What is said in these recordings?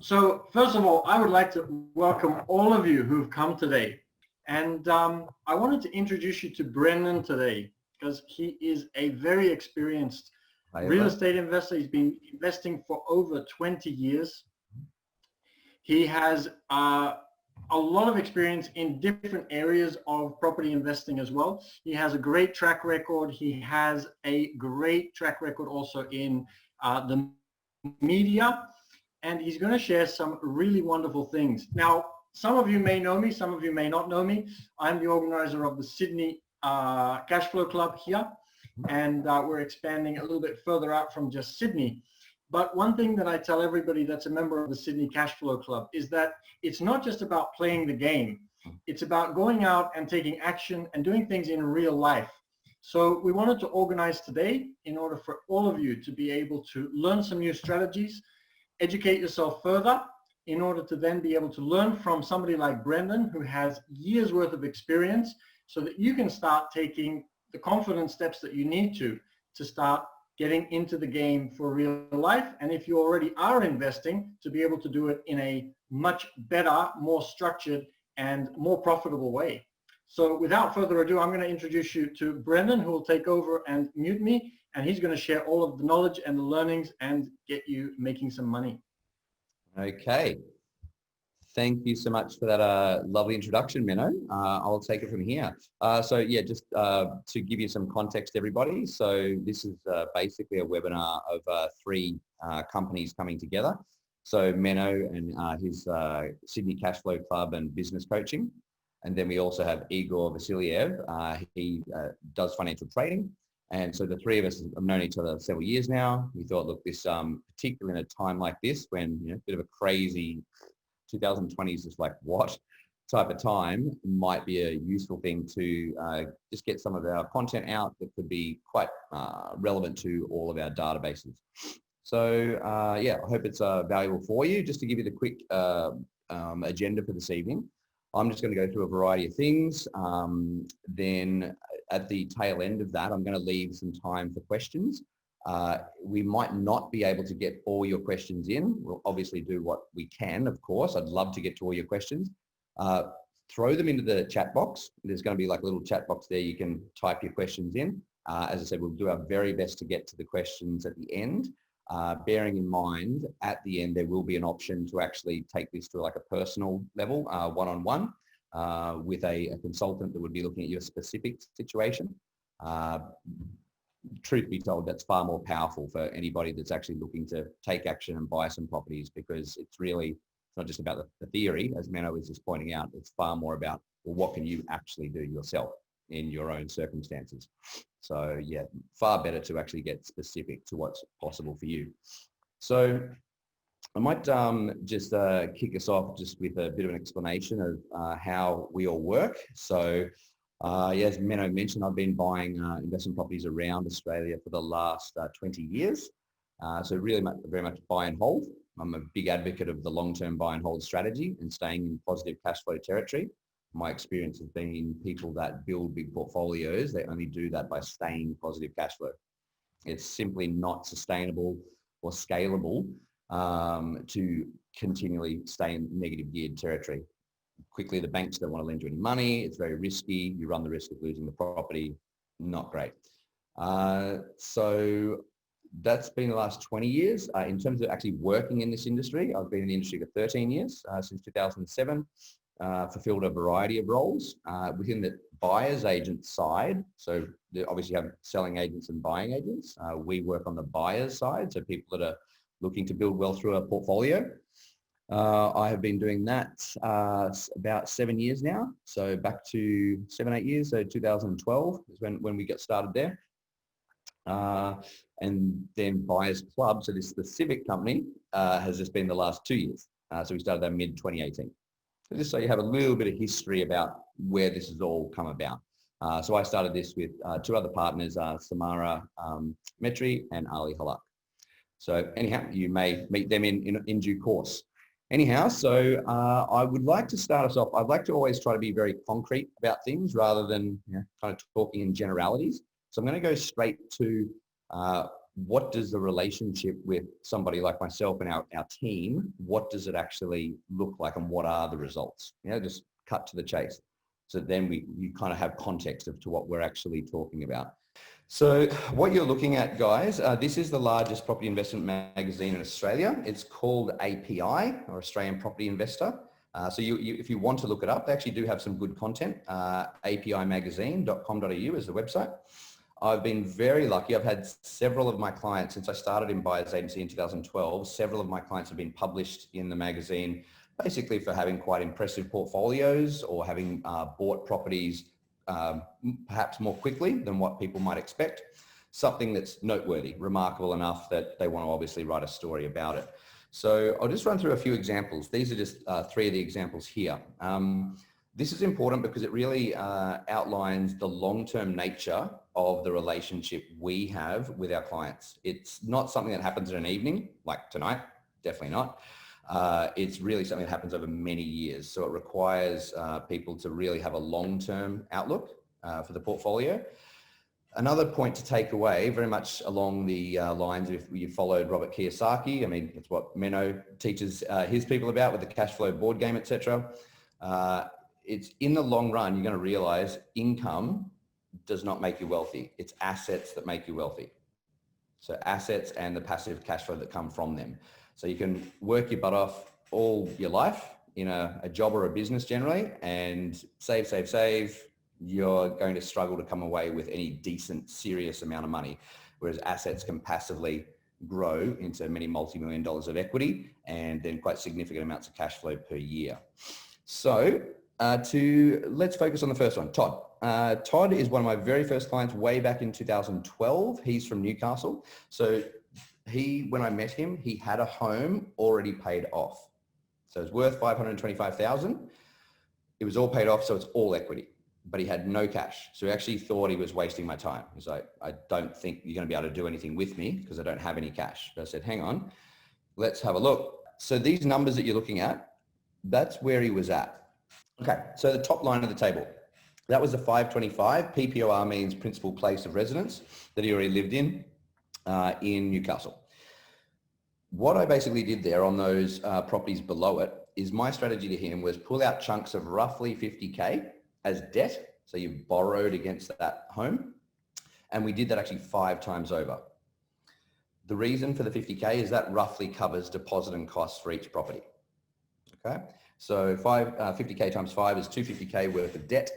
So first of all, I would like to welcome all of you who've come today. And I wanted to introduce you to Brendan today because he is a very experienced Hi, real everyone. estate investor. He's been investing for over 20 years. He has a lot of experience in different areas of property investing as well. He has a great track record. He has a great track record also in the media, and he's going to share some really wonderful things. Now, some of you may know me, some of you may not know me. I'm the organizer of the Sydney Cashflow Club here, and we're expanding a little bit further out from just Sydney. But one thing that I tell everybody that's a member of the Sydney Cashflow Club is that it's not just about playing the game. It's about going out and taking action and doing things in real life. So we wanted to organize today in order for all of you to be able to learn some new strategies, educate yourself further in order to then be able to learn from somebody like Brendan, who has years worth of experience, so that you can start taking the confident steps that you need to start getting into the game for real life. And if you already are investing, to be able to do it in a much better, more structured and more profitable way. So without further ado, I'm going to introduce you to Brendan, who will take over and mute me, and he's going to share all of the knowledge and the learnings and get you making some money. Okay. Thank you so much for that lovely introduction, Menno. I'll take it from here. Just to give you some context, everybody. So this is basically a webinar of three companies coming together. So Menno and his Sydney Cashflow Club and business coaching. And then we also have Igor Vasiliev. He does financial trading. And so the three of us have known each other several years now. We thought, look, this particularly in a time like this, when a bit of a crazy 2020 is just like what type of time, might be a useful thing to just get some of our content out that could be quite relevant to all of our databases. So I hope it's valuable for you. Just to give you the quick agenda for this evening, I'm just going to go through a variety of things. Then at the tail end of that, I'm going to leave some time for questions. We might not be able to get all your questions in. We'll obviously do what we can, of course. I'd love to get to all your questions. Throw them into the chat box. There's going to be like a little chat box there. You can type your questions in. As I said, we'll do our very best to get to the questions at the end. Bearing in mind, at the end, there will be an option to actually take this to like a personal level, one-on-one, with a consultant that would be looking at your specific situation. Truth be told, that's far more powerful for anybody that's actually looking to take action and buy some properties, because it's not just about the theory, as Menno was just pointing out. It's far more about, well, what can you actually do yourself in your own circumstances? So yeah, far better to actually get specific to what's possible for you. So I might just kick us off just with a bit of an explanation of how we all work. So as Menno mentioned, I've been buying investment properties around Australia for the last 20 years. So really very much buy and hold. I'm a big advocate of the long-term buy and hold strategy and staying in positive cash flow territory. My experience has been people that build big portfolios, they only do that by staying positive cash flow. It's simply not sustainable or scalable to continually stay in negative geared territory. Quickly, the banks don't want to lend you any money. It's very risky. You run the risk of losing the property. Not great. So that's been the last 20 years. In terms of actually working in this industry, I've been in the industry for 13 years, since 2007, fulfilled a variety of roles within the buyer's agent side. So obviously you have selling agents and buying agents. We work on the buyer's side, so people that are looking to build wealth through a portfolio. I have been doing that about 7 years now. So back to 7-8 years. So 2012 is when we got started there. And then Buyers Club, so this is the civic company, has just been the last 2 years. So we started that mid-2018. So just so you have a little bit of history about where this has all come about. So I started this with two other partners, Samara Metri and Ali Halak. So anyhow, you may meet them in due course. Anyhow, so I would like to start us off. I'd like to always try to be very concrete about things rather than kind of talking in generalities. So I'm going to go straight to what does the relationship with somebody like myself and our team, what does it actually look like and what are the results? You know, just cut to the chase. So then you kind of have context of to what we're actually talking about. So what you're looking at, guys, this is the largest property investment magazine in Australia. It's called API, or Australian Property Investor. So if you want to look it up, they actually do have some good content. apimagazine.com.au is the website. I've been very lucky. I've had several of my clients, since I started in Buyers Agency in 2012, several of my clients have been published in the magazine, basically for having quite impressive portfolios or having bought properties perhaps more quickly than what people might expect. Something that's noteworthy, remarkable enough that they want to obviously write a story about it. So I'll just run through a few examples. These are just 3 of the examples here. This is important because it really outlines the long-term nature of the relationship we have with our clients. It's not something that happens in an evening, like tonight, definitely not. It's really something that happens over many years. So it requires people to really have a long-term outlook for the portfolio. Another point to take away, very much along the lines of if you followed Robert Kiyosaki, I mean, it's what Menno teaches his people about with the cash flow board game, etc. It's in the long run, you're going to realize income does not make you wealthy. It's assets that make you wealthy. So assets and the passive cash flow that come from them. So you can work your butt off all your life in a job or a business generally and save. You're going to struggle to come away with any decent, serious amount of money. Whereas assets can passively grow into many multi-million dollars of equity and then quite significant amounts of cash flow per year. So let's focus on the first one, Todd. Todd is one of my very first clients way back in 2012. He's from Newcastle. So when I met him, he had a home already paid off. So it's worth $525,000. It was all paid off, so it's all equity, but he had no cash. So he actually thought he was wasting my time. He's like, I don't think you're going to be able to do anything with me because I don't have any cash. But I said, hang on, let's have a look. So these numbers that you're looking at, that's where he was at. Okay, so the top line of the table, that was a 525. PPOR means principal place of residence that he already lived in Newcastle. What I basically did there on those properties below it is my strategy to him was pull out chunks of roughly 50K as debt. So you borrowed against that home. And we did that actually 5 times over. The reason for the 50K is that roughly covers deposit and costs for each property. Okay. So 50K times 5 is 250K worth of debt.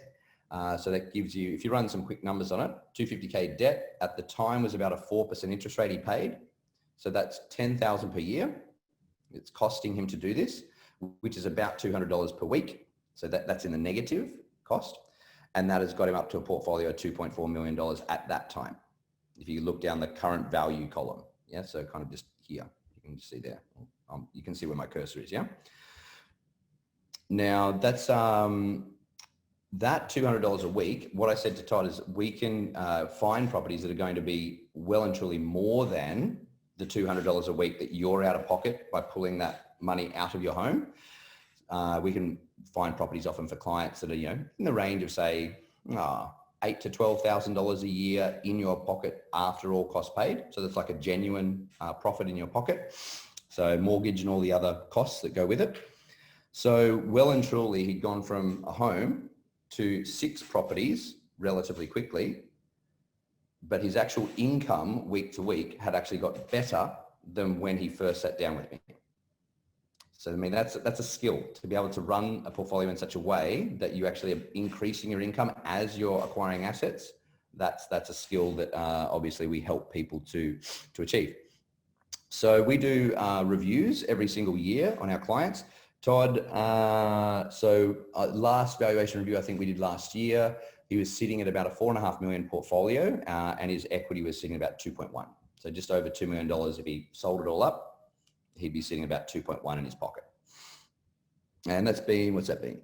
So that gives you, if you run some quick numbers on it, 250K debt at the time was about a 4% interest rate he paid. So that's $10,000 per year. It's costing him to do this, which is about $200 per week. So that's in the negative cost. And that has got him up to a portfolio of $2.4 million at that time. If you look down the current value column, yeah, so kind of just here, you can see there. You can see where my cursor is, yeah? Now that's that $200 a week. What I said to Todd is we can find properties that are going to be well and truly more than the $200 a week that you're out of pocket by pulling that money out of your home. We can find properties often for clients that are, you know, in the range of say $8,000 to $12,000 a year in your pocket after all costs paid. So that's like a genuine profit in your pocket. So mortgage and all the other costs that go with it. So well and truly, he'd gone from a home to 6 properties relatively quickly, but his actual income week to week had actually got better than when he first sat down with me. So I mean, that's a skill to be able to run a portfolio in such a way that you actually are increasing your income as you're acquiring assets. That's a skill that obviously we help people to achieve. So we do reviews every single year on our clients. Todd, last valuation review I think we did last year, he was sitting at about a $4.5 million portfolio and his equity was sitting at about 2.1. So just over $2 million if he sold it all up, he'd be sitting about 2.1 in his pocket. And that's been, what's that been?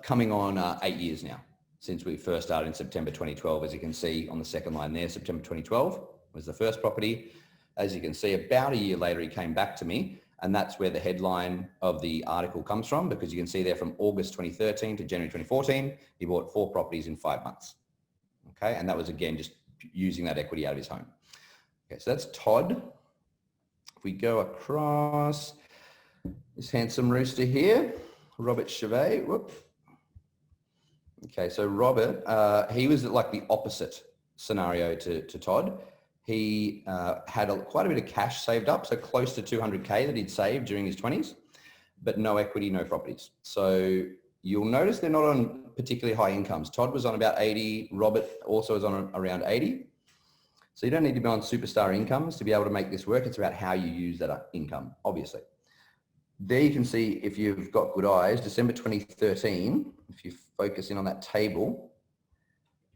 Coming on 8 years now since we first started in September 2012. As you can see on the second line there, September 2012 was the first property. As you can see, about a year later, he came back to me. And that's where the headline of the article comes from, because you can see there from August 2013 to January 2014, he bought 4 properties in 5 months. Okay. And that was again, just using that equity out of his home. Okay, so that's Todd. If we go across this handsome rooster here, Robert Chevet. Whoop. Okay, so Robert, he was like the opposite scenario to Todd. He had quite a bit of cash saved up, so close to 200K that he'd saved during his 20s, but no equity, no properties. So you'll notice they're not on particularly high incomes. Todd was on about 80. Robert also was on around 80. So you don't need to be on superstar incomes to be able to make this work. It's about how you use that income, obviously. There you can see, if you've got good eyes, December 2013, if you focus in on that table,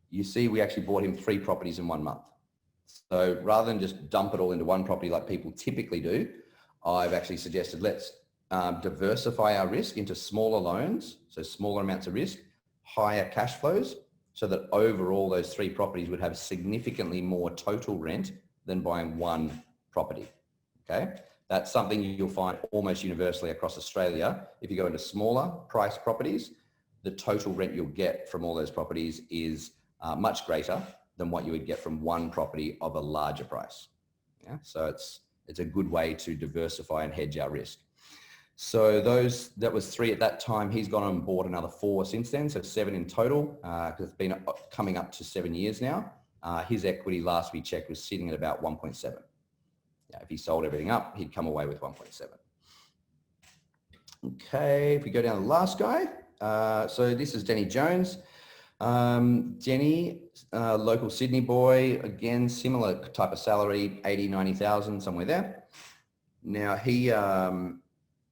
you see we actually bought him 3 properties in 1 month. So rather than just dump it all into one property like people typically do, I've actually suggested let's diversify our risk into smaller loans, so smaller amounts of risk, higher cash flows, so that overall those 3 properties would have significantly more total rent than buying one property, okay? That's something you'll find almost universally across Australia. If you go into smaller price properties, the total rent you'll get from all those properties is much greater than what you would get from one property of a larger price. Yeah? So it's a good way to diversify and hedge our risk. So that was 3 at that time. He's gone and bought another 4 since then, so 7 in total, because it's been coming up to 7 years now. His equity last we checked was sitting at about 1.7. Yeah, if he sold everything up, he'd come away with 1.7. Okay, if we go down to the last guy. So this is Denny Jones. Denny, local Sydney boy, again, similar type of salary, 80, 90,000, somewhere there. Now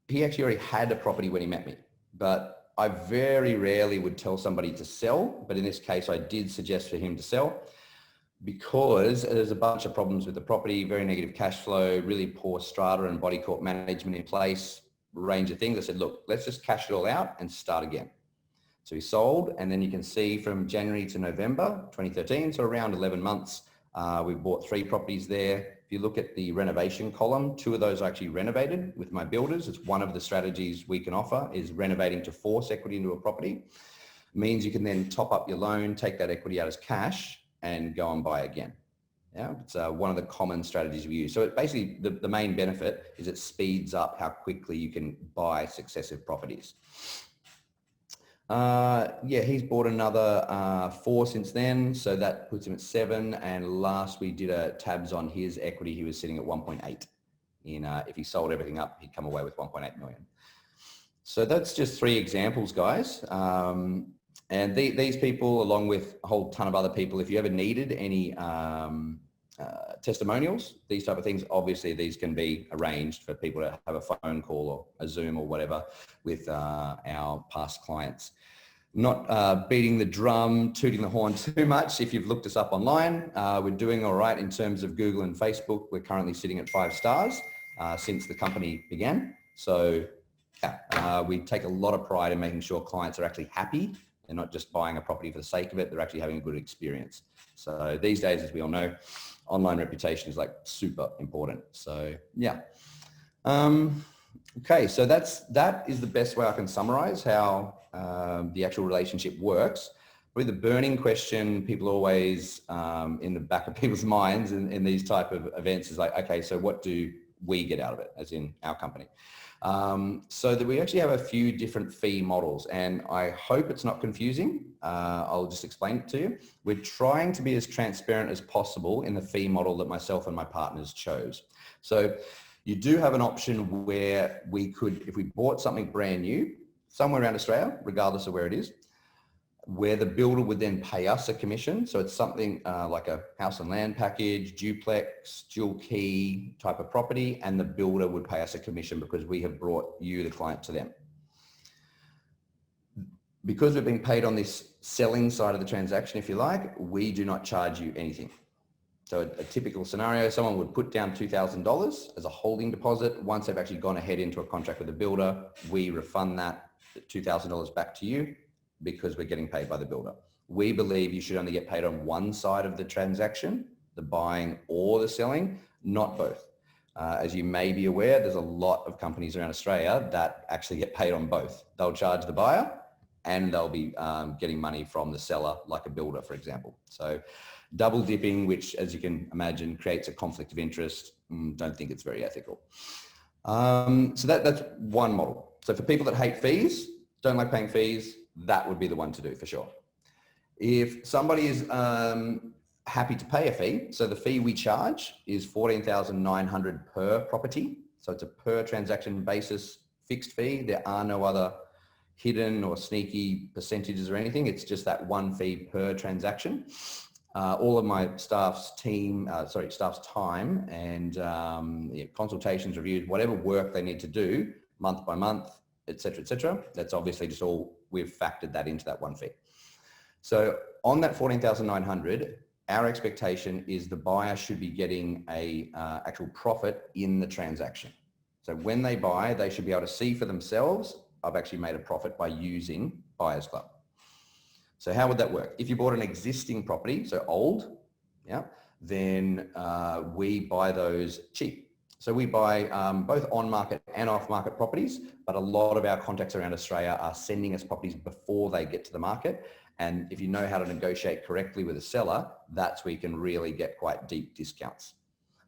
he actually already had a property when he met me, but I very rarely would tell somebody to sell. But in this case, I did suggest for him to sell, because there's a bunch of problems with the property, very negative cash flow, really poor strata and body corp management in place, range of things. I said, look, let's just cash it all out and start again. So he sold, and then you can see from January to November 2013, so around 11 months, we bought 3 properties there. If you look at the renovation column, 2 of those are actually renovated with my builders. It's one of the strategies we can offer, is renovating to force equity into a property. It means you can then top up your loan, take that equity out as cash, and go and buy again. Yeah, it's one of the common strategies we use. So it basically, the main benefit is it speeds up how quickly you can buy successive properties. Yeah, he's bought another 4 since then, so that puts him at 7. And last we did a tabs on his equity, he was sitting at 1.8. If he sold everything up, he'd come away with 1.8 million. So that's just 3 examples, guys. And these people, along with a whole ton of other people, if you ever needed any testimonials, these type of things, obviously these can be arranged for people to have a phone call or a Zoom or whatever with our past clients. Not beating the drum, tooting the horn too much. If you've looked us up online, we're doing all right in terms of Google and Facebook. We're currently sitting at 5 stars since the company began. So yeah, we take a lot of pride in making sure clients are actually happy. They're not just buying a property for the sake of it. They're actually having a good experience. So these days, as we all know, online reputation is like super important. So yeah. Okay, so that is the best way I can summarize how the actual relationship works. Probably the burning question people always in the back of people's minds in these type of events is like, okay, so what do we get out of it, as in our company? So that we actually have a few different fee models, and I hope it's not confusing. I'll just explain it to you. We're trying to be as transparent as possible in the fee model that myself and my partners chose. So you do have an option where we could, if we bought something brand new, somewhere around Australia, regardless of where it is, where the builder would then pay us a commission. So it's something like a house and land package, duplex, dual key type of property, and the builder would pay us a commission because we have brought you, the client, to them. Because we're being paid on this selling side of the transaction, if you like, we do not charge you anything. So a typical scenario, someone would put down $2,000 as a holding deposit. Once they've actually gone ahead into a contract with the builder, we refund that $2,000 back to you, because we're getting paid by the builder. We believe you should only get paid on one side of the transaction, the buying or the selling, not both. As you may be aware, there's a lot of companies around Australia that actually get paid on both. They'll charge the buyer and they'll be getting money from the seller, like a builder, for example. So Double dipping, which as you can imagine, creates a conflict of interest. Don't think it's very ethical. So that's one model. So for people that hate fees, don't like paying fees, that would be the one to do for sure. If somebody is happy to pay a fee, so the fee we charge is $14,900 per property. So it's a per transaction basis fixed fee. There are no other hidden or sneaky percentages or anything. It's just that one fee per transaction. All of my staff's time and consultations, reviews, whatever work they need to do month by month, et cetera, that's obviously just all, we've factored that into that one fee. So on that 14,900, our expectation is the buyer should be getting a actual profit in the transaction. So when they buy, they should be able to see for themselves, I've actually made a profit by using Buyers Club. So how would that work? If you bought an existing property, so old, then we buy those cheap. So we buy both on-market and off-market properties, but a lot of our contacts around Australia are sending us properties before they get to the market. And if you know how to negotiate correctly with a seller, that's where you can really get quite deep discounts.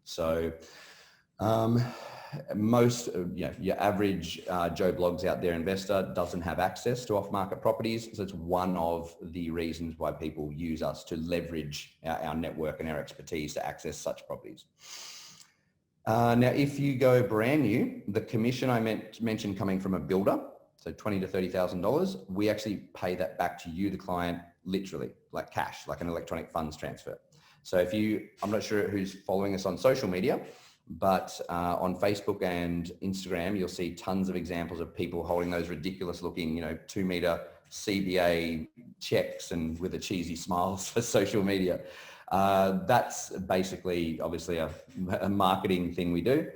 So most, your average Joe Bloggs out there investor doesn't have access to off-market properties. So it's one of the reasons why people use us to leverage our network and our expertise to access such properties. Now, if you go brand new, the commission I mentioned coming from a builder, so $20,000 to $30,000, we actually pay that back to you, the client, literally, like cash, like an electronic funds transfer. So if I'm not sure who's following us on social media, but on Facebook and Instagram, you'll see tons of examples of people holding those ridiculous looking, 2-meter CBA checks and with a cheesy smiles for social media. That's basically, obviously, a marketing thing we do.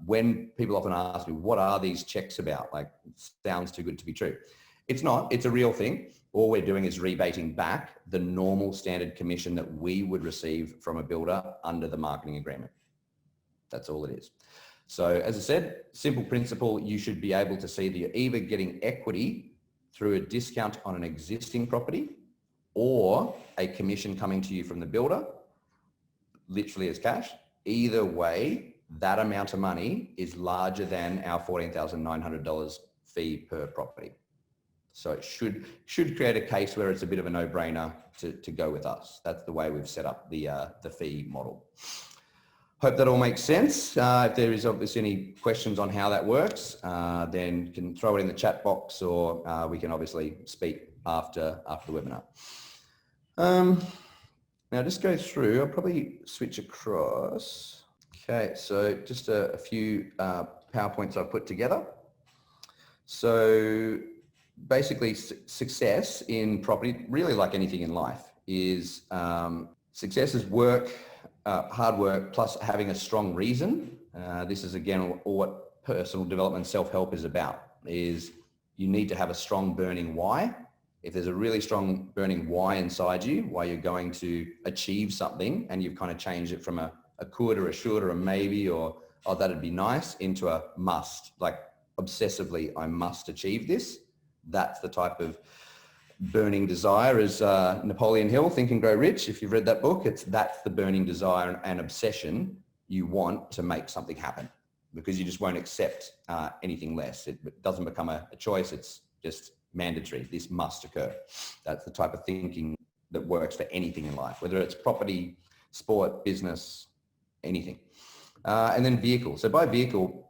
When people often ask me, what are these checks about? Like, it sounds too good to be true. It's not, it's a real thing. All we're doing is rebating back the normal standard commission that we would receive from a builder under the marketing agreement. That's all it is. So as I said, simple principle, you should be able to see that you're either getting equity through a discount on an existing property or a commission coming to you from the builder, literally as cash. Either way, that amount of money is larger than our $14,900 fee per property. So it should create a case where it's a bit of a no-brainer to go with us. That's the way we've set up the fee model. Hope that all makes sense. If there is obviously any questions on how that works, then you can throw it in the chat box, or we can obviously speak after the webinar. Now just go through, I'll probably switch across. Okay, so just a few PowerPoints I've put together. So basically success in property, really like anything in life, is success is work, hard work, plus having a strong reason. This is again all what personal development, self-help is about, is you need to have a strong burning why. If there's a really strong burning why inside you, why you're going to achieve something, and you've kind of changed it from a could or a should or a maybe or, oh, that'd be nice, into a must, like obsessively, I must achieve this. That's the type of burning desire, as Napoleon Hill, Think and Grow Rich. If you've read that book, that's the burning desire and obsession you want to make something happen, because you just won't accept anything less. It doesn't become a choice. It's just mandatory. This must occur. That's the type of thinking that works for anything in life, whether it's property, sport, business, anything. And then vehicle. So by vehicle,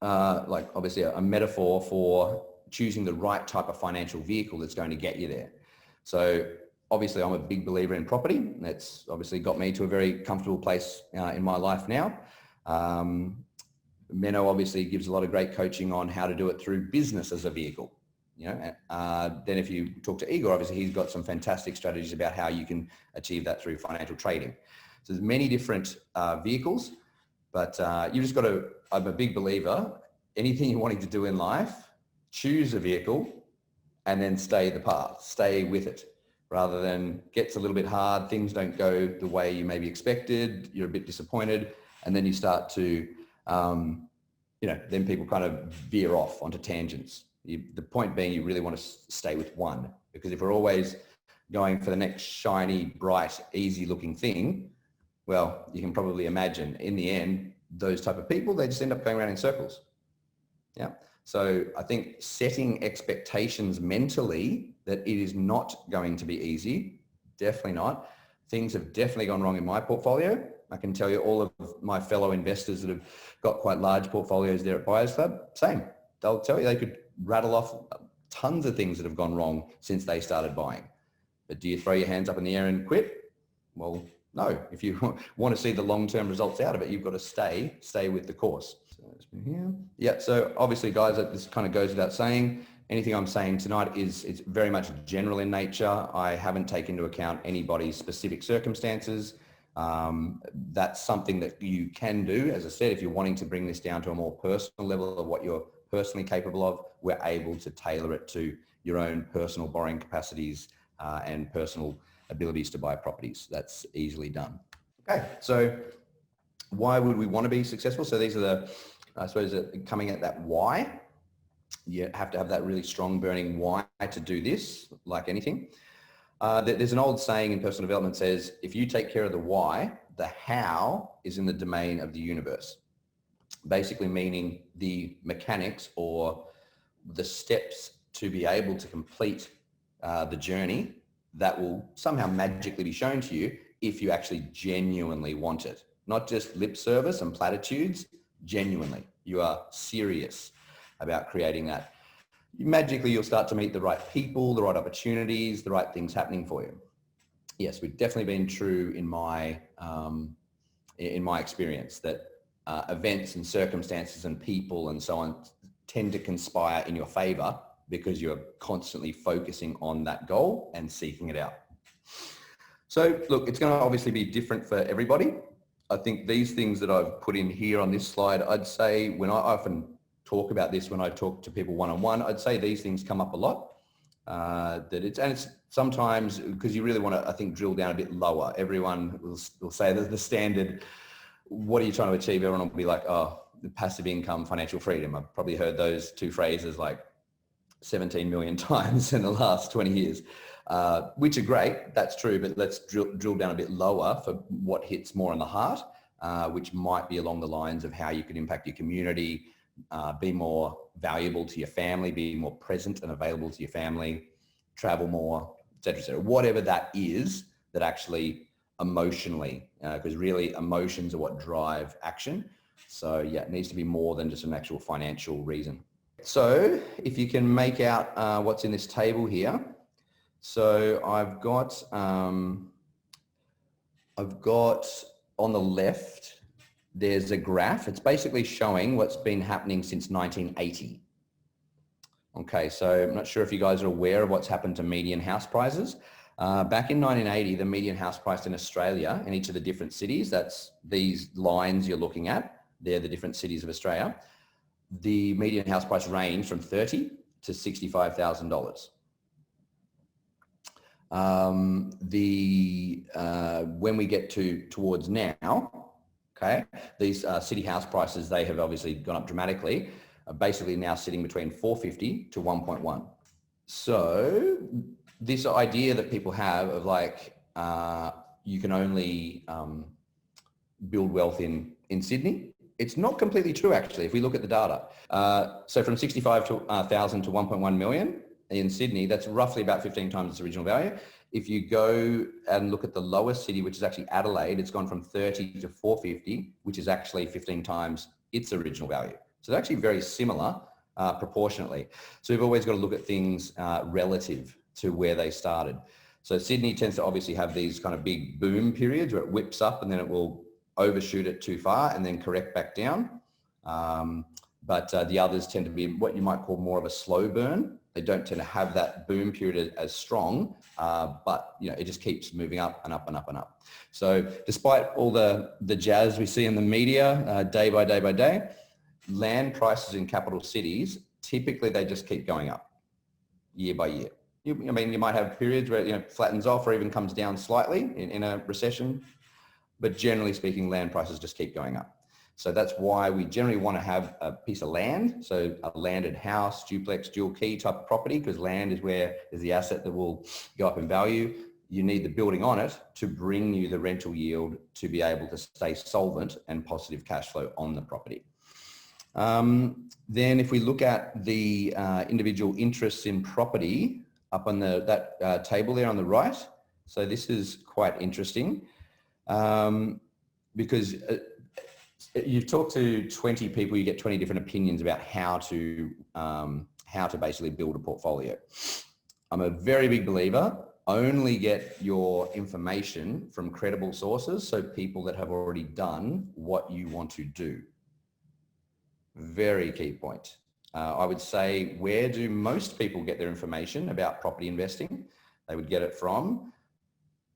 like obviously a metaphor for choosing the right type of financial vehicle that's going to get you there. So obviously I'm a big believer in property. That's obviously got me to a very comfortable place in my life now. Menno obviously gives a lot of great coaching on how to do it through business as a vehicle. Then if you talk to Igor, obviously he's got some fantastic strategies about how you can achieve that through financial trading. So there's many different vehicles, but you just got to, I'm a big believer, anything you're wanting to do in life, choose a vehicle and then stay the path, stay with it, rather than gets a little bit hard, things don't go the way you maybe expected, you're a bit disappointed, and then you start to, then people kind of veer off onto tangents. The point being, you really want to stay with one, because if we're always going for the next shiny, bright, easy looking thing, well, you can probably imagine in the end, those type of people, they just end up going around in circles. Yeah. So I think setting expectations mentally that it is not going to be easy, definitely not. Things have definitely gone wrong in my portfolio. I can tell you all of my fellow investors that have got quite large portfolios there at Buyers Club, same. They'll tell you they could rattle off tons of things that have gone wrong since they started buying. But do you throw your hands up in the air and quit? Well, no. If you want to see the long-term results out of it, you've got to stay with the course. Here. Yeah, so obviously, guys, this kind of goes without saying. Anything I'm saying tonight it's very much general in nature. I haven't taken into account anybody's specific circumstances. That's something that you can do. As I said, if you're wanting to bring this down to a more personal level of what you're personally capable of, we're able to tailor it to your own personal borrowing capacities and personal abilities to buy properties. That's easily done. Okay, so why would we want to be successful? So these are the, I suppose, coming at that why. You have to have that really strong burning why to do this, like anything. There's an old saying in personal development says, if you take care of the why, the how is in the domain of the universe. Basically meaning the mechanics or the steps to be able to complete the journey that will somehow magically be shown to you if you actually genuinely want it. Not just lip service and platitudes, genuinely. You are serious about creating that. Magically, you'll start to meet the right people, the right opportunities, the right things happening for you. Yes, we've definitely been true in my experience that events and circumstances and people and so on tend to conspire in your favor because you're constantly focusing on that goal and seeking it out. So look, it's going to obviously be different for everybody. I think these things that I've put in here on this slide, I'd say when I often talk about this, when I talk to people one-on-one, I'd say these things come up a lot. It's sometimes because you really want to, I think, drill down a bit lower. Everyone will say that the standard, what are you trying to achieve? Everyone will be like, oh, the passive income, financial freedom. I've probably heard those two phrases like 17 million times in the last 20 years, which are great. That's true. But let's drill down a bit lower for what hits more in the heart, which might be along the lines of how you can impact your community, be more valuable to your family, be more present and available to your family, travel more, et cetera, et cetera. Whatever that is that actually emotionally, because really emotions are what drive action. So yeah, it needs to be more than just an actual financial reason. So if you can make out what's in this table here. So I've got on the left, there's a graph. It's basically showing what's been happening since 1980. Okay, so I'm not sure if you guys are aware of what's happened to median house prices. Back in 1980, the median house price in Australia, in each of the different cities, that's these lines you're looking at, they're the different cities of Australia. The median house price ranged from $30,000 to $65,000. When we get towards now, okay, these city house prices, they have obviously gone up dramatically, basically now sitting between 450 to 1.1. So this idea that people have of like, you can only build wealth in Sydney, it's not completely true actually if we look at the data. So from 65,000 to 1.1 million in Sydney, that's roughly about 15 times its original value. If you go and look at the lowest city, which is actually Adelaide, it's gone from 30 to 450, which is actually 15 times its original value. So they're actually very similar proportionately. So we've always got to look at things relative to where they started. So Sydney tends to obviously have these kind of big boom periods where it whips up and then it will overshoot it too far and then correct back down. But the others tend to be what you might call more of a slow burn. They don't tend to have that boom period as strong, but you know, it just keeps moving up and up and up and up. So despite all the jazz we see in the media day by day by day, land prices in capital cities, typically they just keep going up year by year. I mean, you might have periods where it flattens off or even comes down slightly in a recession, but generally speaking, land prices just keep going up. So that's why we generally want to have a piece of land, so a landed house, duplex, dual key type of property, because land is where is the asset that will go up in value. You need the building on it to bring you the rental yield to be able to stay solvent and positive cash flow on the property. Then if we look at the individual interests in property up on that table there on the right, so this is quite interesting because you talk to 20 people, you get 20 different opinions about how to basically build a portfolio. I'm a very big believer, only get your information from credible sources, so people that have already done what you want to do. Very key point. I would say, where do most people get their information about property investing? They would get it from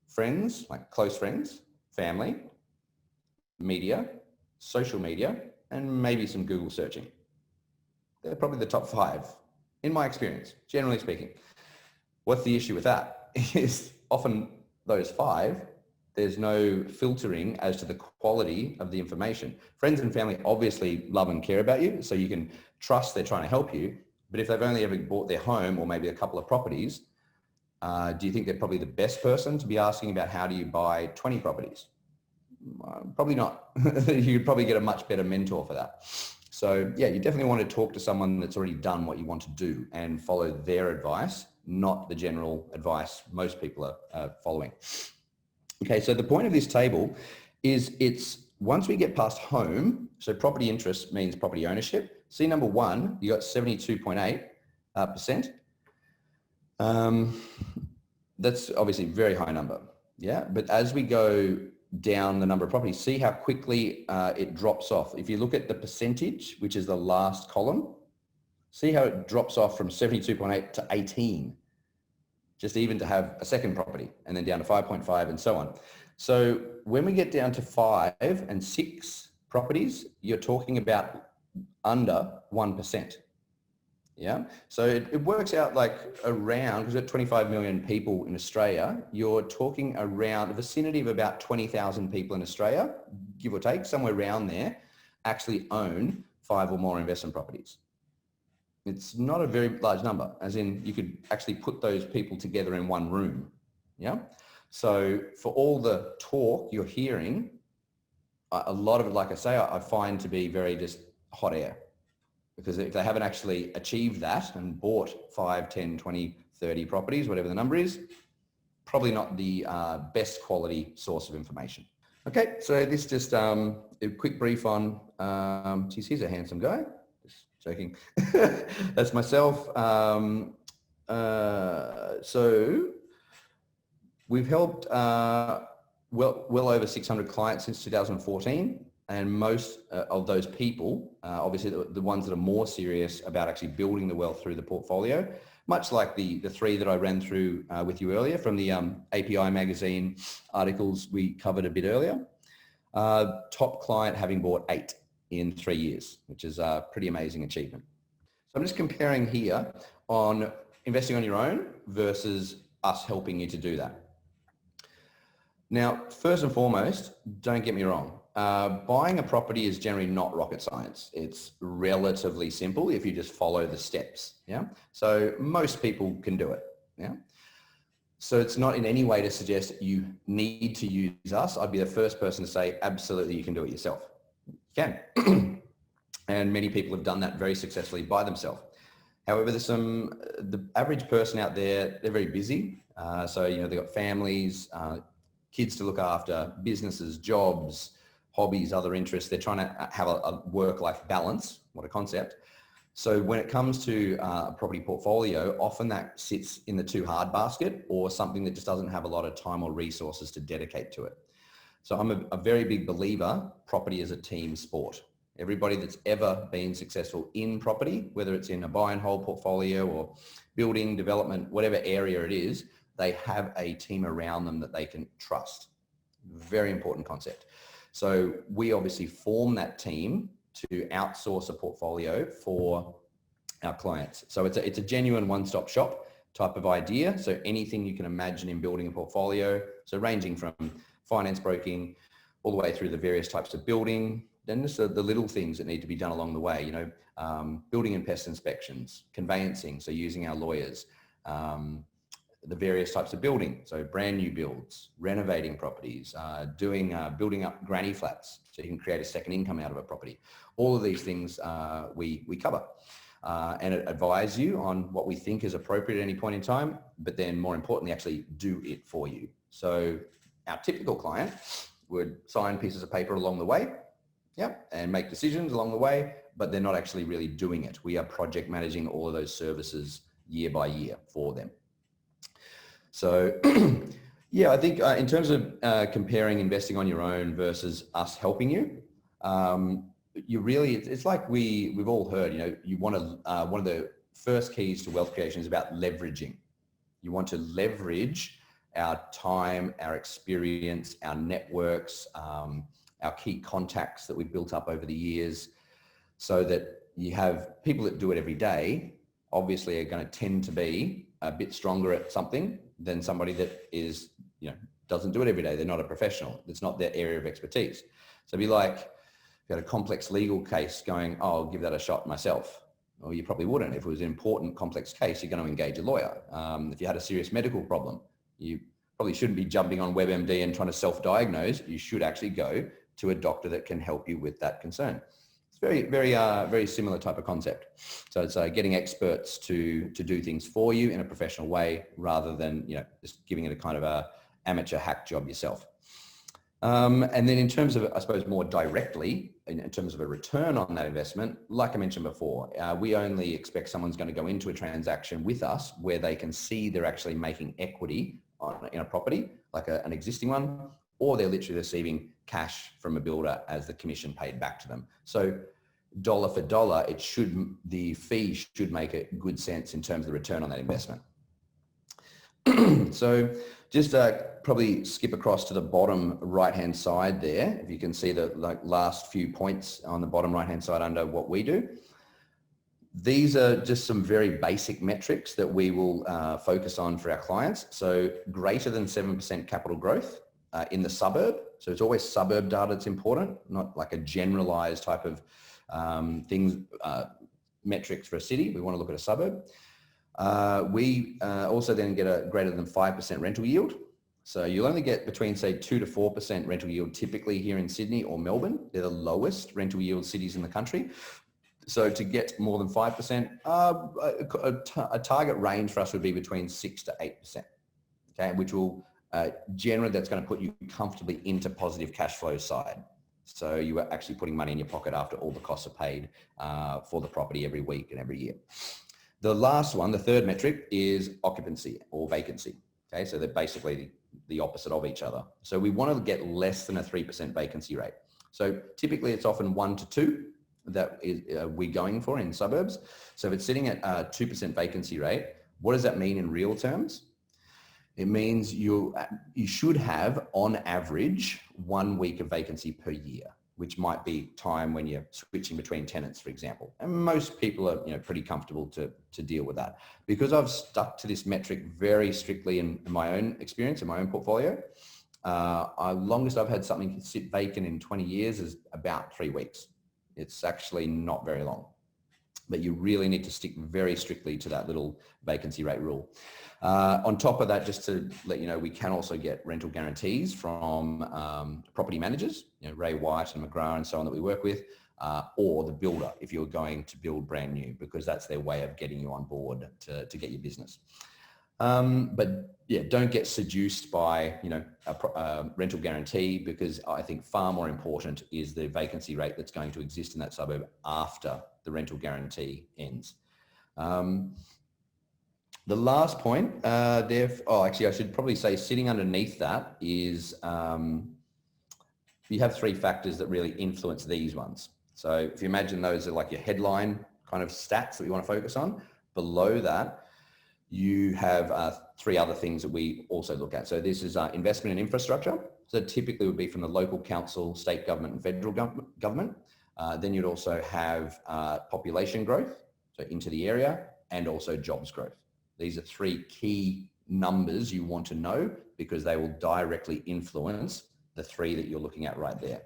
friends, like close friends, family, media, social media, and maybe some Google searching. They're probably the top 5 in my experience, generally speaking. What's the issue with that? Is often those 5, there's no filtering as to the quality of the information. Friends and family obviously love and care about you, so you can trust they're trying to help you. But if they've only ever bought their home or maybe a couple of properties, do you think they're probably the best person to be asking about how do you buy 20 properties? Probably not. You'd probably get a much better mentor for that. So yeah, you definitely want to talk to someone that's already done what you want to do and follow their advice, not the general advice most people are following. Okay, so the point of this table is once we get past home, so property interest means property ownership. See number 1, you got 72.8%. That's obviously a very high number. Yeah, but as we go down the number of properties, see how quickly it drops off. If you look at the percentage, which is the last column, see how it drops off from 72.8 to 18, just even to have a second property, and then down to 5.5 and so on. So when we get down to 5 and 6 properties, you're talking about under 1%. Yeah, so it works out like around, because we've got 25 million people in Australia, you're talking around the vicinity of about 20,000 people in Australia, give or take, somewhere around there, actually own 5 or more investment properties. It's not a very large number, as in you could actually put those people together in one room. Yeah, so for all the talk you're hearing, a lot of it, like I say, I find to be very just hot air. Because if they haven't actually achieved that and bought 5, 10, 20, 30 properties, whatever the number is, probably not the best quality source of information. Okay, so this just a quick brief on, geez, here's a handsome guy. Just joking. That's myself. So we've helped well over 600 clients since 2014. And most of those people, obviously the ones that are more serious about actually building the wealth through the portfolio, much like the 3 that I ran through with you earlier from the API magazine articles we covered a bit earlier. Top client having bought 8 in 3 years, which is a pretty amazing achievement. So I'm just comparing here on investing on your own versus us helping you to do that. Now, first and foremost, don't get me wrong. Buying a property is generally not rocket science. It's relatively simple if you just follow the steps. Yeah. So most people can do it. Yeah. So it's not in any way to suggest you need to use us. I'd be the first person to say, absolutely, you can do it yourself. You can. And many people have done that very successfully by themselves. However, there's the average person out there, they're very busy. So, you know, they've got families, kids to look after, businesses, jobs, hobbies, other interests. They're trying to have a work-life balance. What a concept. So when it comes to a property portfolio, often that sits in the too hard basket or something that just doesn't have a lot of time or resources to dedicate to it. So I'm a very big believer, property is a team sport. Everybody that's ever been successful in property, whether it's in a buy and hold portfolio or building, development, whatever area it is, they have a team around them that they can trust. Very important concept. So we obviously form that team to outsource a portfolio for our clients. So it's a genuine one-stop shop type of idea. So anything you can imagine in building a portfolio, so ranging from finance broking all the way through the various types of building, then just the little things that need to be done along the way, building and pest inspections, conveyancing, so using our lawyers, the various types of building, so brand new builds, renovating properties, building up granny flats, so you can create a second income out of a property. All of these things we cover and advise you on what we think is appropriate at any point in time, but then more importantly, actually do it for you. So our typical client would sign pieces of paper along the way, and make decisions along the way, but they're not actually really doing it. We are project managing all of those services year by year for them. So yeah, I think in terms of comparing investing on your own versus us helping you, it's like we've all heard, you want to, one of the first keys to wealth creation is about leveraging. You want to leverage our time, our experience, our networks, our key contacts that we've built up over the years, so that you have people that do it every day, obviously are going to tend to be a bit stronger at something than somebody that is, doesn't do it every day. They're not a professional. It's not their area of expertise. So it'd be like, if you had a complex legal case going, oh, I'll give that a shot myself. Well, you probably wouldn't. If it was an important, complex case, you're going to engage a lawyer. If you had a serious medical problem, you probably shouldn't be jumping on WebMD and trying to self-diagnose. You should actually go to a doctor that can help you with that concern. It's very similar type of concept. So it's getting experts to do things for you in a professional way, rather than just giving it a kind of a amateur hack job yourself. And then in terms of, I suppose, more directly, in terms of a return on that investment, like I mentioned before, we only expect someone's going to go into a transaction with us where they can see they're actually making equity in a property, like an existing one, or they're literally receiving cash from a builder as the commission paid back to them. So dollar for dollar, the fee should make a good sense in terms of the return on that investment. So just probably skip across to the bottom right-hand side there. If you can see the last few points on the bottom right-hand side under what we do. These are just some very basic metrics that we will focus on for our clients. So greater than 7% capital growth in the suburb. So it's always suburb data that's important, not like a generalized type of metrics for a city. We want to look at a suburb. We also then get a greater than 5% rental yield. So you'll only get between, say, 2 to 4% rental yield typically here in Sydney or Melbourne. They're the lowest rental yield cities in the country. So to get more than 5%, a target range for us would be between 6 to 8%, okay, which will generally, that's going to put you comfortably into positive cash flow side. So you are actually putting money in your pocket after all the costs are paid for the property every week and every year. The last one, the third metric, is occupancy or vacancy. Okay, so they're basically the opposite of each other. So we want to get less than a 3% vacancy rate. So typically it's often 1 to 2 that we're going for in suburbs. So if it's sitting at a 2% vacancy rate, what does that mean in real terms? It means you should have, on average, 1 week of vacancy per year, which might be time when you're switching between tenants, for example. And most people are pretty comfortable to deal with that. Because I've stuck to this metric very strictly in my own experience, in my own portfolio, longest I've had something sit vacant in 20 years is about 3 weeks. It's actually not very long. But you really need to stick very strictly to that little vacancy rate rule. On top of that, just to let you know, we can also get rental guarantees from property managers, Ray White and McGrath and so on that we work with, or the builder if you're going to build brand new, because that's their way of getting you on board to get your business. But yeah, don't get seduced by a rental guarantee, because I think far more important is the vacancy rate that's going to exist in that suburb after the rental guarantee ends. The last point, actually I should probably say sitting underneath that is you have 3 factors that really influence these ones. So if you imagine those are like your headline kind of stats that we want to focus on, below that you have 3 other things that we also look at. So this is investment in infrastructure. So typically would be from the local council, state government and federal government. Then you'd also have population growth, so into the area, and also jobs growth. These are 3 key numbers you want to know, because they will directly influence the 3 that you're looking at right there.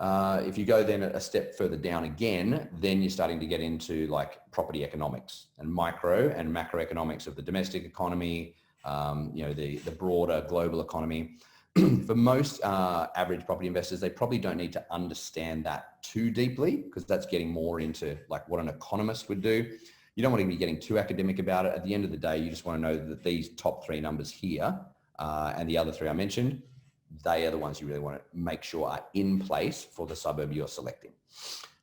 If you go then a step further down again, then you're starting to get into like property economics and micro and macroeconomics of the domestic economy, the broader global economy. For most average property investors, they probably don't need to understand that too deeply, because that's getting more into like what an economist would do. You don't want to be getting too academic about it. At the end of the day, you just want to know that these top 3 numbers here and the other 3 I mentioned, they are the ones you really want to make sure are in place for the suburb you're selecting.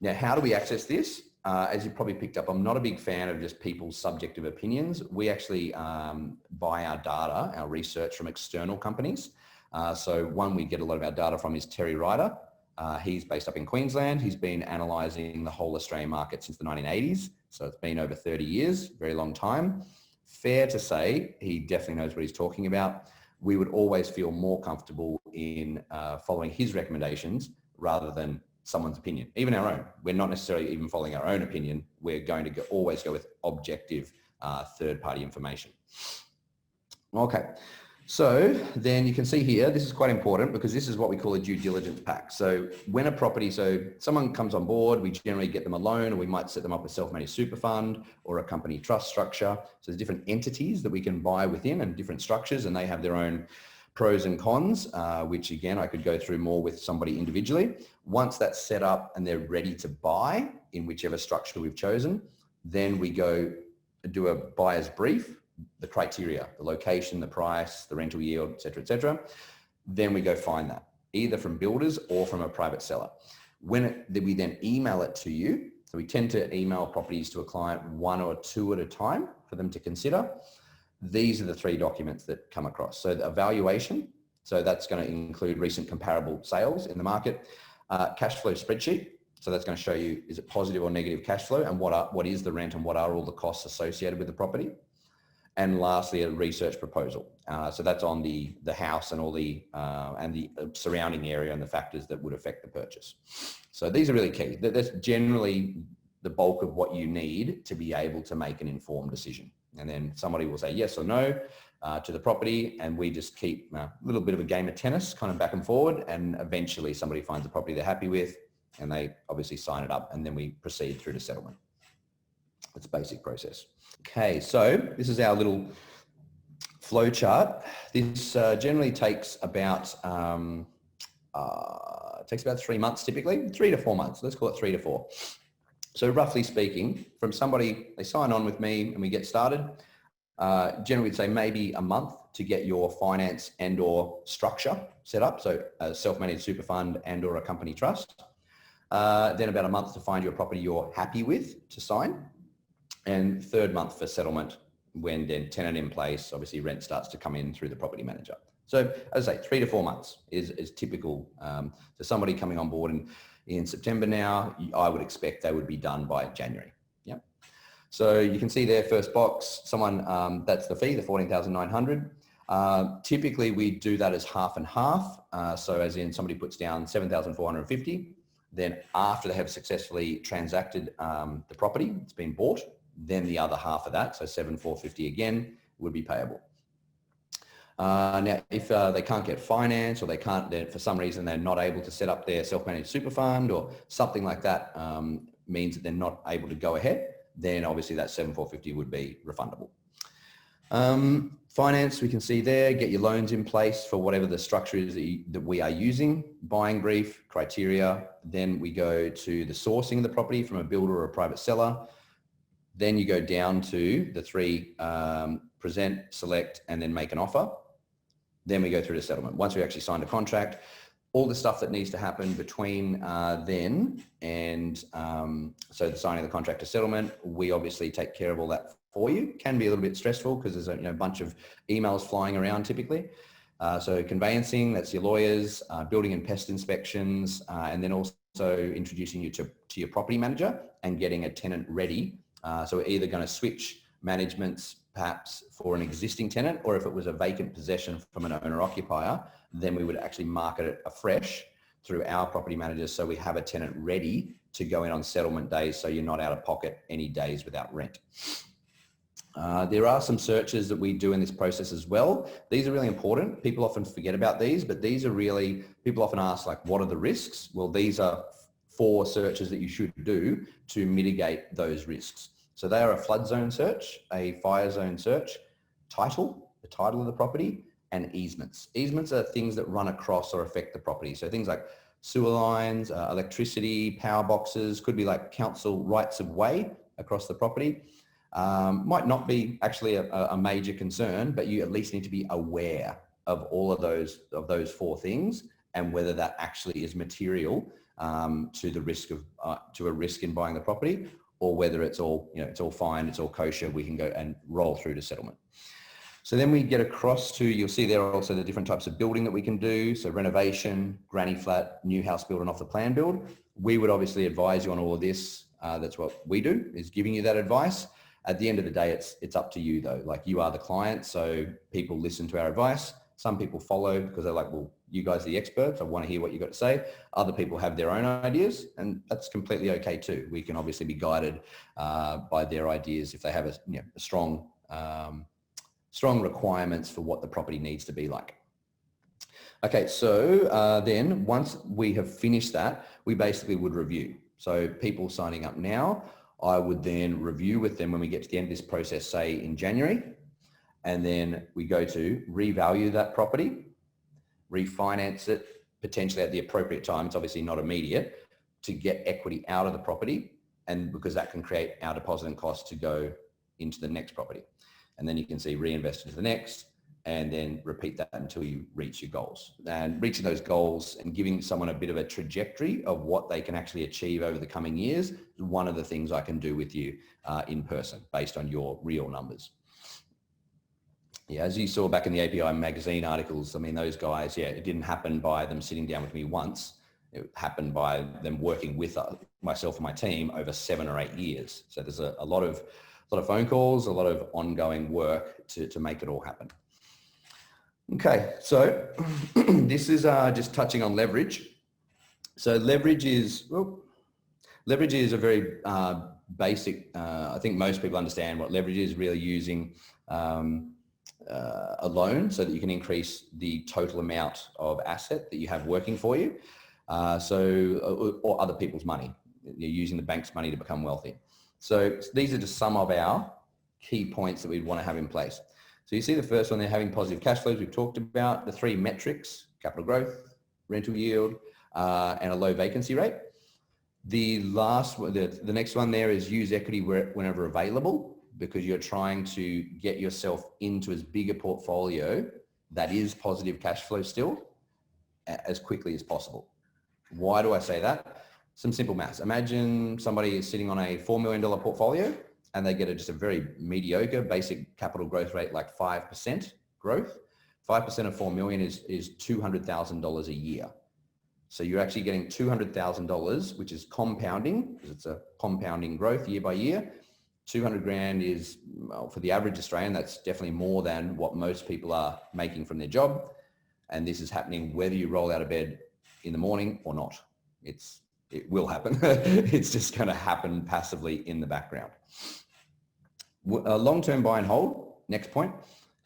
Now, how do we access this? As you probably picked up, I'm not a big fan of just people's subjective opinions. We actually buy our data, our research from external companies. So one we get a lot of our data from is Terry Ryder. He's based up in Queensland. He's been analysing the whole Australian market since the 1980s. So it's been over 30 years, very long time. Fair to say, he definitely knows what he's talking about. We would always feel more comfortable in following his recommendations rather than someone's opinion, even our own. We're not necessarily even following our own opinion. We're going to always go with objective third-party information. Okay, so then you can see here, this is quite important because this is what we call a due diligence pack. So when a property, so someone comes on board, we generally get them a loan, or we might set them up a self-managed super fund or a company trust structure. So there's different entities that we can buy within and different structures, and they have their own pros and cons, which again, I could go through more with somebody individually. Once that's set up and they're ready to buy in whichever structure we've chosen, then we go do a buyer's brief, the criteria, the location, the price, the rental yield, et cetera, then we go find that either from builders or from a private seller. We then email it to you. So we tend to email properties to a client 1 or 2 at a time for them to consider. These are the 3 documents that come across. So the evaluation, so that's going to include recent comparable sales in the market, cash flow spreadsheet. So that's going to show you, is it positive or negative cash flow, and what is the rent and what are all the costs associated with the property. And lastly, a research proposal. So that's on the house and all the surrounding area and the factors that would affect the purchase. So these are really key. That's generally the bulk of what you need to be able to make an informed decision. And then somebody will say yes or no to the property, and we just keep a little bit of a game of tennis kind of back and forward, and eventually somebody finds a property they're happy with and they obviously sign it up, and then we proceed through to settlement. It's a basic process. Okay, so this is our little flow chart. This generally takes about 3 months typically, 3 to 4 months. Let's call it 3 to 4. So roughly speaking, from somebody, they sign on with me and we get started, generally we'd say maybe a month to get your finance and or structure set up. So a self-managed super fund and or a company trust. Then about a month to find your property you're happy with to sign. And 3rd month for settlement, when then tenant in place, obviously rent starts to come in through the property manager. So as I say, 3 to 4 months is typical. So somebody coming on board in September now, I would expect they would be done by January. Yep. So you can see there, first box, someone, that's the fee, the $14,900. Typically we do that as half and half. So as in somebody puts down $7,450. Then after they have successfully transacted the property, it's been bought, then the other half of that, so $7,450 again, would be payable. Now, if they can't get finance, or they can't, for some reason they're not able to set up their self-managed super fund or something like that, means that they're not able to go ahead, then obviously that $7,450 would be refundable. Finance, we can see there, get your loans in place for whatever the structure is that we are using, buying brief, criteria, then we go to the sourcing of the property from a builder or a private seller. Then you go down to the 3, present, select, and then make an offer. Then we go through to settlement. Once we actually signed a contract, all the stuff that needs to happen between then and so the signing of the contract to settlement, we obviously take care of all that for you. Can be a little bit stressful because there's a bunch of emails flying around typically. So conveyancing, that's your lawyers, building and pest inspections, and then also introducing you to your property manager and getting a tenant ready. So we're either going to switch managements perhaps for an existing tenant, or if it was a vacant possession from an owner occupier, then we would actually market it afresh through our property managers. So we have a tenant ready to go in on settlement days, so you're not out of pocket any days without rent. There are some searches that we do in this process as well. These are really important. People often forget about these, but these are really, people often ask like, what are the risks? Well, these are 4 searches that you should do to mitigate those risks. So they are a flood zone search, a fire zone search, title, the title of the property, and easements. Easements are things that run across or affect the property. So things like sewer lines, electricity, power boxes, could be like council rights of way across the property. Might not be actually a major concern, but you at least need to be aware of all of those 4 things and whether that actually is material to the risk of to a risk in buying the property, or whether it's all, you know, it's all fine, it's all kosher, we can go and roll through to settlement. So then we get across to, you'll see there are also the different types of building that we can do. So renovation, granny flat, new house build, and off the plan build. We would obviously advise you on all of this. That's what we do, is giving you that advice. At the end of the day, it's up to you though. Like, you are the client, so people listen to our advice. Some people follow because they're like, well, you guys are the experts, I want to hear what you got to say. Other people have their own ideas, and that's completely okay too. We can obviously be guided by their ideas if they have a strong requirements for what the property needs to be like. Okay, so then once we have finished that, we basically would review. So people signing up now, I would then review with them when we get to the end of this process, say in January, and then we go to revalue that property, refinance it potentially at the appropriate time. It's obviously not immediate, to get equity out of the property, and because that can create our deposit and cost to go into the next property. And then you can see reinvest into the next, and then repeat that until you reach your goals. And reaching those goals and giving someone a bit of a trajectory of what they can actually achieve over the coming years is one of the things I can do with you in person based on your real numbers. Yeah, as you saw back in the API magazine articles, I mean, those guys, yeah, it didn't happen by them sitting down with me once. It happened by them working with myself and my team over 7 or 8 years. So there's a lot of phone calls, a lot of ongoing work to make it all happen. Okay, so this is just touching on leverage. So leverage is a very basic, I think most people understand what leverage is, really using a loan so that you can increase the total amount of asset that you have working for you. Or other people's money. You're using the bank's money to become wealthy. So these are just some of our key points that we'd want to have in place. So you see the first one there, having positive cash flows. We've talked about the 3 metrics: capital growth, rental yield, and a low vacancy rate. The last one, the next one there is use equity whenever available, because you're trying to get yourself into as big a portfolio that is positive cash flow still as quickly as possible. Why do I say that? Some simple maths. Imagine somebody is sitting on a $4 million portfolio and they get just a very mediocre basic capital growth rate, like 5% growth. 5% of 4 million is $200,000 a year. So you're actually getting $200,000, which is compounding, because it's a compounding growth year by year. 200 grand is, well, for the average Australian, that's definitely more than what most people are making from their job. And this is happening whether you roll out of bed in the morning or not. It will happen. It's just going to happen passively in the background. Long-term buy and hold, next point,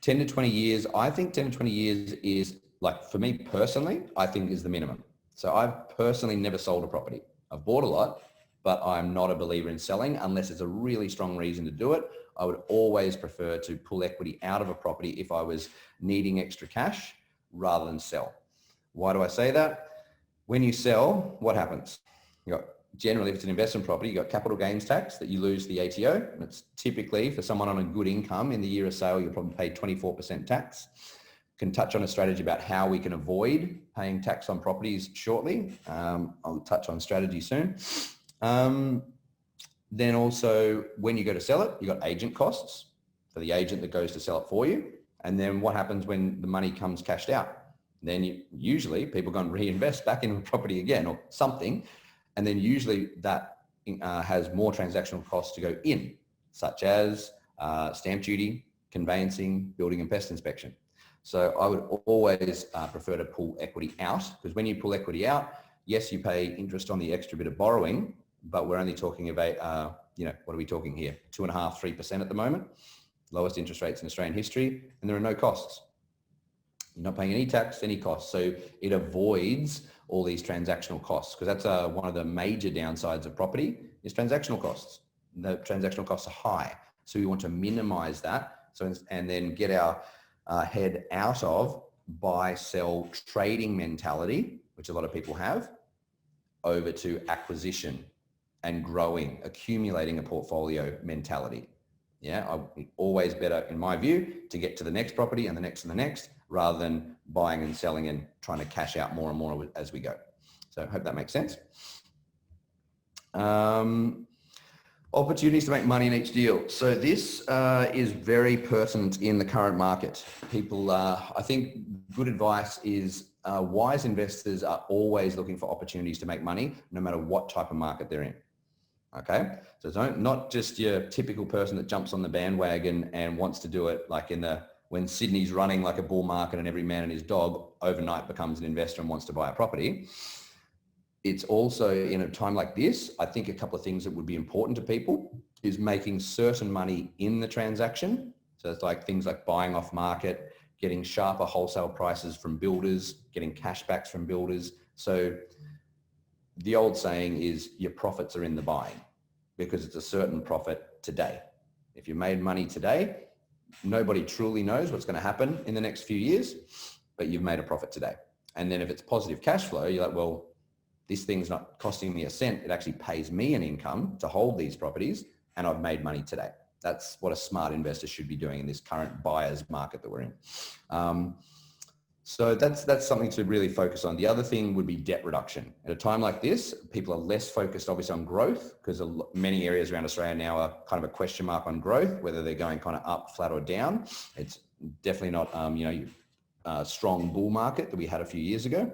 10 to 20 years. I think 10 to 20 years is, like, for me personally, I think is the minimum. So I've personally never sold a property. I've bought a lot, but I'm not a believer in selling unless there's a really strong reason to do it. I would always prefer to pull equity out of a property if I was needing extra cash rather than sell. Why do I say that? When you sell, what happens? Generally, if it's an investment property, you've got capital gains tax that you lose the ATO. And it's typically, for someone on a good income in the year of sale, you'll probably pay 24% tax. Can touch on a strategy about how we can avoid paying tax on properties shortly. I'll touch on strategy soon. Then also, when you go to sell it, you've got agent costs for the agent that goes to sell it for you. And then what happens when the money comes cashed out? Then usually people go and reinvest back into a property again or something. And then usually that has more transactional costs to go in, such as stamp duty, conveyancing, building and pest inspection. So I would always prefer to pull equity out, because when you pull equity out, yes, you pay interest on the extra bit of borrowing, but we're only talking about, what are we talking here? 2.5%, 3% at the moment. lowest interest rates in Australian history, and there are no costs. You're not paying any tax, any costs. So it avoids all these transactional costs, because that's one of the major downsides of property is transactional costs. The transactional costs are high. So we want to minimize that. So, and then get our head out of buy, sell, trading mentality, which a lot of people have, over to acquisition and growing, accumulating a portfolio mentality. Yeah, always better, in my view, to get to the next property and the next and the next, rather than buying and selling and trying to cash out more and more as we go. So I hope that makes sense. Opportunities to make money in each deal. So this is very pertinent in the current market. People, I think good advice is wise investors are always looking for opportunities to make money, no matter what type of market they're in. Okay, so not just your typical person that jumps on the bandwagon and wants to do it like when Sydney's running like a bull market and every man and his dog overnight becomes an investor and wants to buy a property. It's also in a time like this, I think a couple of things that would be important to people is making certain money in the transaction. So it's like things like buying off market, getting sharper wholesale prices from builders, getting cashbacks from builders. So the old saying is your profits are in the buying, because it's a certain profit today. If you made money today, nobody truly knows what's going to happen in the next few years, but you've made a profit today. And then if it's positive cash flow, you're like, well, this thing's not costing me a cent. It actually pays me an income to hold these properties, and I've made money today. That's what a smart investor should be doing in this current buyer's market that we're in. So that's something to really focus on. The other thing would be debt reduction. At a time like this, people are less focused obviously on growth, because many areas around Australia now are kind of a question mark on growth, whether they're going kind of up, flat or down. It's definitely not, a strong bull market that we had a few years ago.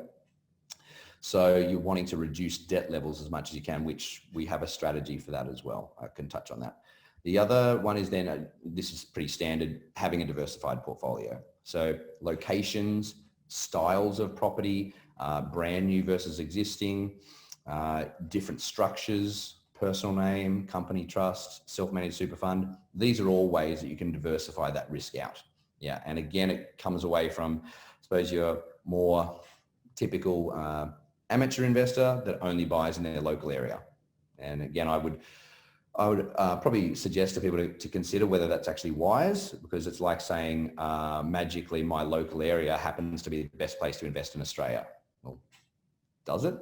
So you're wanting to reduce debt levels as much as you can, which we have a strategy for that as well. I can touch on that. The other one is then, this is pretty standard, having a diversified portfolio. So locations, styles of property, brand new versus existing, different structures, personal name, company trust, self-managed super fund. These are all ways that you can diversify that risk out. Yeah, and again, it comes away from, I suppose, your more typical amateur investor that only buys in their local area. And again, I would probably suggest to people to consider whether that's actually wise, because it's like saying magically my local area happens to be the best place to invest in Australia. Well, does it?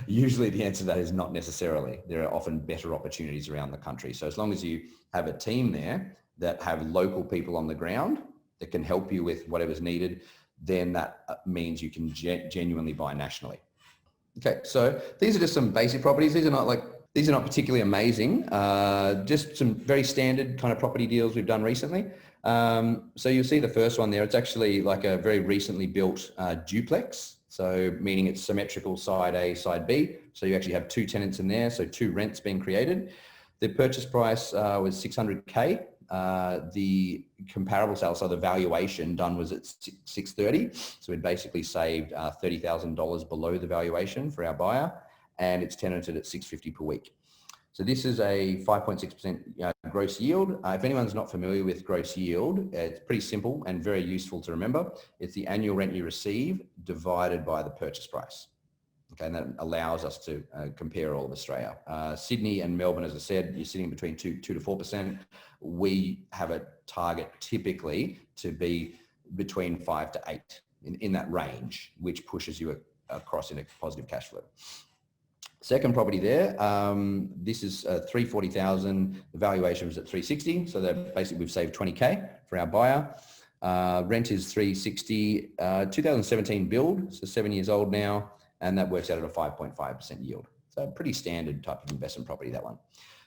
Usually the answer to that is not necessarily. There are often better opportunities around the country. So as long as you have a team there that have local people on the ground that can help you with whatever's needed, then that means you can genuinely buy nationally. Okay, so these are just some basic properties. These are not particularly amazing, just some very standard kind of property deals we've done recently. So you'll see the first one there. It's actually like a very recently built duplex. So meaning it's symmetrical, side A, side B. So you actually have two tenants in there. So two rents being created. The purchase price was 600K. The comparable sale, so the valuation done was at 630. So we'd basically saved $30,000 below the valuation for our buyer, and it's tenanted at 650 per week. So this is a 5.6% gross yield. If anyone's not familiar with gross yield, it's pretty simple and very useful to remember. It's the annual rent you receive divided by the purchase price. Okay, and that allows us to compare all of Australia. Sydney and Melbourne, as I said, you're sitting between 2 to 4%. We have a target typically to be between 5 to 8 in that range, which pushes you across into positive cash flow. Second property there, this is 340,000. The valuation was at 360. So that basically we've saved 20K for our buyer. Rent is 360, 2017 build, so 7 years old now. And that works out at a 5.5% yield. So a pretty standard type of investment property, that one.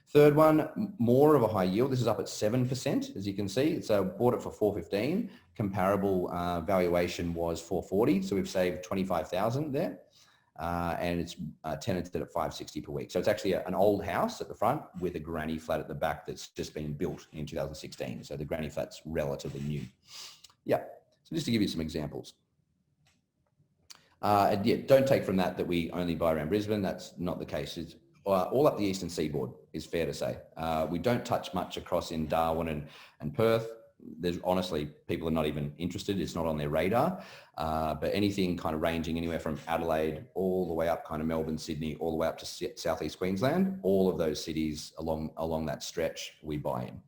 Third one, more of a high yield. This is up at 7%, as you can see. So bought it for 415. Comparable valuation was 440. So we've saved 25,000 there. And it's tenanted at 560 per week. So it's actually an old house at the front with a granny flat at the back that's just been built in 2016. So the granny flat's relatively new. Yeah, so just to give you some examples. And yeah, don't take from that we only buy around Brisbane. That's not the case. It's all up the eastern seaboard is fair to say. We don't touch much across in Darwin and Perth. there's honestly, people are not even interested. It's not on their radar. But anything kind of ranging anywhere from Adelaide all the way up kind of Melbourne, Sydney, all the way up to Southeast Queensland, all of those cities along that stretch we buy in.